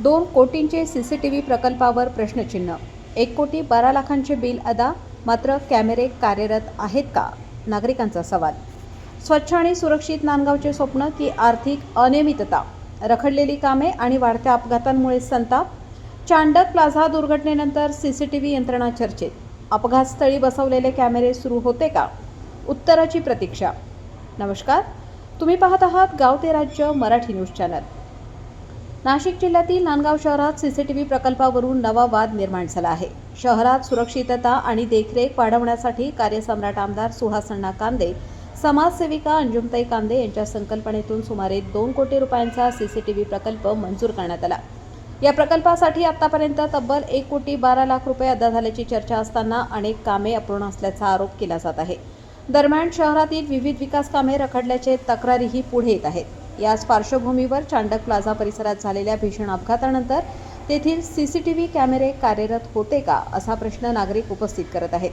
2 कोटींचे सीसीटीव्ही प्रकल्पावर प्रश्नचिन्ह। 1 कोटी 12 लाखांचे बिल अदा, मात्र कॅमेरे कार्यरत आहेत का? नागरिकांचा सवाल। स्वच्छ आणि सुरक्षित नांदगावचे स्वप्न की आर्थिक अनियमितता? रखडलेली कामे आणि वाढत्या अपघातांमुळे संताप। चांडक प्लाझा दुर्घटनेनंतर सीसीटीव्ही यंत्रणा चर्चेत। अपघातस्थळी बसवलेले कॅमेरे सुरू होते का? उत्तराची प्रतीक्षा। नमस्कार, तुम्ही पाहत आहात गाव ते राज्य मराठी न्यूज चॅनल। नाशिक जिल्ह्यातील नांदगाव शहरात सीसीटीव्ही प्रकल्पावरून नवा वाद निर्माण झाला आहे। शहरात सुरक्षितता आणि देखरेख वाढवण्यासाठी कार्यसम्राट आमदार सुहास अण्णा कांदे, समाजसेविका अंजुमताई कांदे यांच्या संकल्पनेतून सुमारे 2 कोटी रुपयांचा सीसीटीव्ही प्रकल्प मंजूर करण्यात आला। या प्रकल्पासाठी आतापर्यंत तब्बल 1 कोटी 12 लाख रुपये अदा झाल्याची चर्चा असताना अनेक कामे अपूर्ण असल्याचा आरोप केला जात आहे। दरम्यान शहरातील विविध विकास कामे रखडल्याचे तक्रारीही पुढे येत आहेत। याच पार्श्वभूमीवर चांडक प्लाझा परिसरात झालेल्या भीषण अपघातानंतर तेथील सीसीटीव्ही कॅमेरे कार्यरत होते का, असा प्रश्न नागरिक उपस्थित करत आहेत।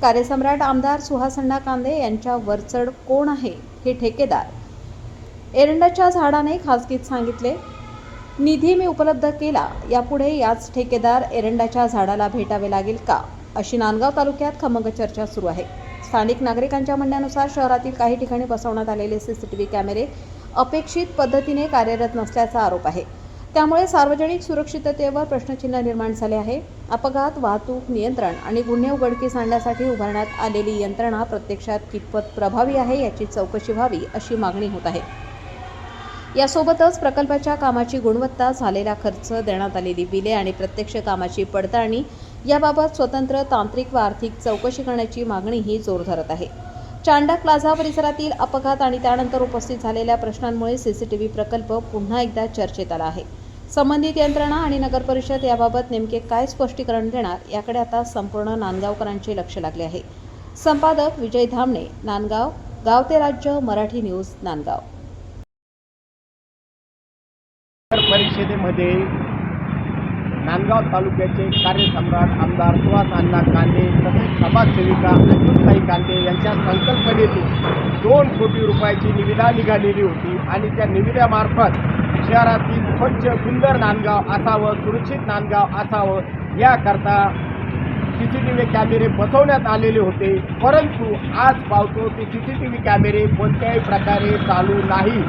कार्यसम्राट आमदार सुहास अण्णा कांदे यांच्या वरचढ कोण आहे? हे ठेकेदार। एरंडाच्या झाडाने खासगीत सांगितले, निधी मी उपलब्ध केला, यापुढे याच ठेकेदार एरंडाच्या झाडाला भेटावे लागेल का, अशी नांदगाव तालुक्यात खमंग चर्चा सुरू आहे। स्थानिक नागरिकांच्या म्हणण्यानुसार शहरातील काही ठिकाणी बसवण्यात आलेले सीसीटीव्ही कॅमेरे अपेक्षित पद्धतीने कार्यरत नसल्याचा आरोप आहे। त्यामुळे सार्वजनिक सुरक्षिततेवर प्रश्नचिन्ह निर्माण झाले आहे। अपघात, वाहतूक नियंत्रण आणि गुन्हे उघडकीस आणण्यासाठी उभारण्यात आलेली यंत्रणा प्रत्यक्षात कितपत प्रभावी आहे याची चौकशी व्हावी, अशी मागणी होत आहे। यासोबतच प्रकल्पाच्या कामाची गुणवत्ता, झालेला खर्च, देण्यात आलेली बिले आणि प्रत्यक्ष कामाची पडताळणी याबाबत स्वतंत्र तांत्रिक व आर्थिक चौकशी करण्याची मागणीही जोर धरत आहे। चांडक प्लाझा परिसरातील अपघात आणि त्यानंतर उपस्थित झालेल्या प्रश्नांमुळे सीसीटीव्ही प्रकल्प पुन्हा एकदा चर्चेत आला आहे। संबंधित यंत्रणा आणि नगर परिषद याबाबत नेमके काय स्पष्टीकरण देणार, याकडे आता संपूर्ण नांदगावकरांचे लक्ष लागले आहे। संपादक विजय धामणे, नांदगाव, गाव ते राज्य मराठी न्यूज, नांदगाव। परिषदेमध्ये नांदगाव तालुक्याचे कार्यसम्राट आमदार सुहास अण्णा कांदे तसेच समाजसेविका अंजुमताई कांदे यांच्या संकल्पनेतून 2 कोटी रुपयाची निविदा निघालेली होती आणि त्या निविद्यामार्फत शहरातील स्वच्छ सुंदर नांदगाव असावं, सुरक्षित नांदगाव असावं याकरता सीसीटीव्ही कॅमेरे बसवण्यात आलेले होते। परंतु आज पाहतो की सीसीटीव्ही कॅमेरे कोणत्याही प्रकारे चालू नाही।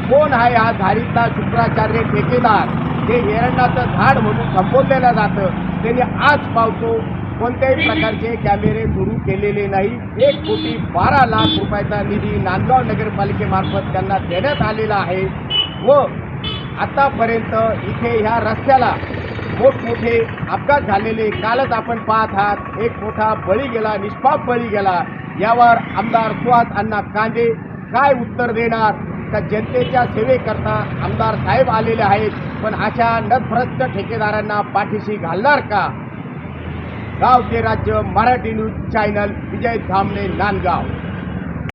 कोण आहे हा धारिता शुक्राचार्य ठेकेदार, ते एरंडाचं झाड म्हणून संबोधलेलं जातं, त्यांनी आज पावतो कोणत्याही प्रकारचे कॅमेरे सुरू केलेले नाही। 1 कोटी 12 लाख रुपयाचा निधी नांदगाव नगरपालिकेमार्फत त्यांना देण्यात आलेला आहे व आतापर्यंत इथे ह्या रस्त्याला मोठमोठे अपघात झालेले कालच आपण पाहत आहात। एक मोठा बळी गेला, निष्पाप बळी गेला। यावर आमदार सुहास अण्णा कांदे काय उत्तर देणार? का जनतेच्या सेवेकरता आमदार साहेब आलेले आहेत, पण अशा नतभ्रष्ट ठेकेदारांना पाठीशी घालणार का? गाव ते राज्य मराठी न्यूज चॅनल, विजय धामणे, नांदगाव।